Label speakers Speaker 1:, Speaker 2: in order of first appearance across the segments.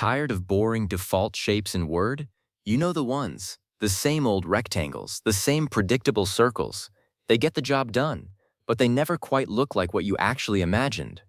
Speaker 1: Tired of boring default shapes in Word? You know the ones. The same old rectangles, the same predictable circles. They get the job done, but they never quite look like what you actually imagined.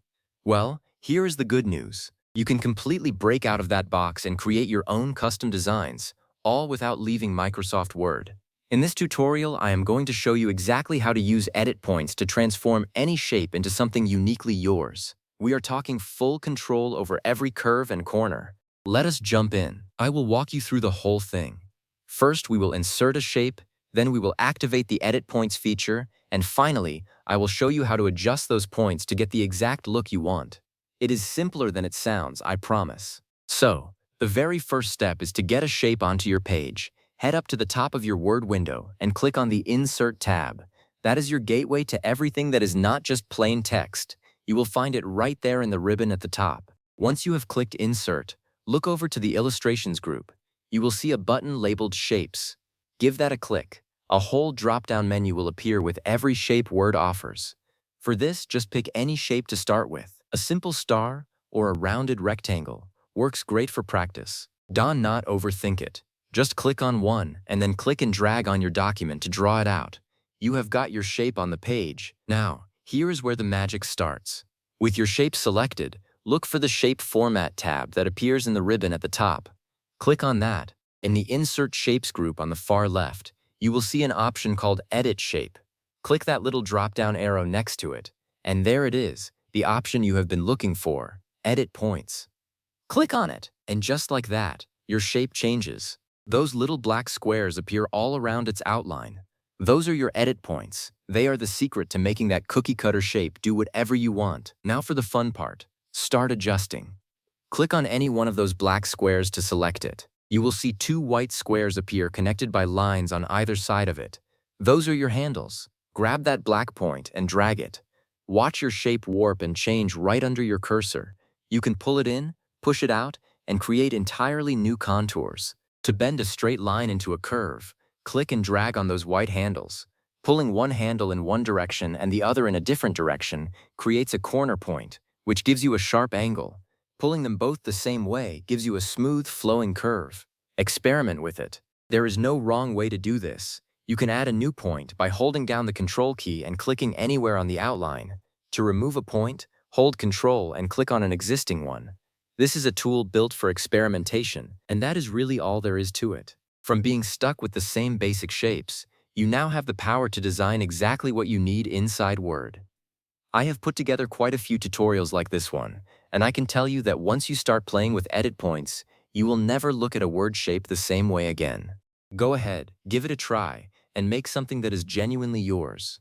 Speaker 1: Well, here is the good news. You can completely break out of that box and create your own custom designs, all without leaving Microsoft Word. In this tutorial, I am going to show you exactly how to use edit points to transform any shape into something uniquely yours. We are talking full control over every curve and corner. Let us jump in. I will walk you through the whole thing. First, we will insert a shape, then we will activate the Edit Points feature, and finally, I will show you how to adjust those points to get the exact look you want. It is simpler than it sounds, I promise. So, the very first step is to get a shape onto your page. Head up to the top of your Word window and click on the Insert tab. That is your gateway to everything that is not just plain text. You will find it right there in the ribbon at the top. Once you have clicked Insert, look over to the Illustrations group. You will see a button labeled Shapes. Give that a click. A whole drop-down menu will appear with every shape Word offers. For this, just pick any shape to start with. A simple star or a rounded rectangle works great for practice. Do not overthink it. Just click on one and then click and drag on your document to draw it out. You have got your shape on the page. Now, here is where the magic starts. With your shape selected, look for the Shape Format tab that appears in the ribbon at the top. Click on that. In the Insert Shapes group on the far left, you will see an option called Edit Shape. Click that little drop-down arrow next to it, and there it is, the option you have been looking for, Edit Points. Click on it, and just like that, your shape changes. Those little black squares appear all around its outline. Those are your edit points. They are the secret to making that cookie-cutter shape do whatever you want. Now for the fun part. Start adjusting. Click on any one of those black squares to select it. You will see two white squares appear connected by lines on either side of it. Those are your handles. Grab that black point and drag it. Watch your shape warp and change right under your cursor. You can pull it in, push it out, and create entirely new contours. To bend a straight line into a curve, click and drag on those white handles. Pulling one handle in one direction and the other in a different direction creates a corner point, which gives you a sharp angle. Pulling them both the same way gives you a smooth, flowing curve. Experiment with it. There is no wrong way to do this. You can add a new point by holding down the Control key and clicking anywhere on the outline. To remove a point, hold Control and click on an existing one. This is a tool built for experimentation, and that is really all there is to it. From being stuck with the same basic shapes, you now have the power to design exactly what you need inside Word. I have put together quite a few tutorials like this one, and I can tell you that once you start playing with edit points, you will never look at a Word shape the same way again. Go ahead, give it a try, and make something that is genuinely yours.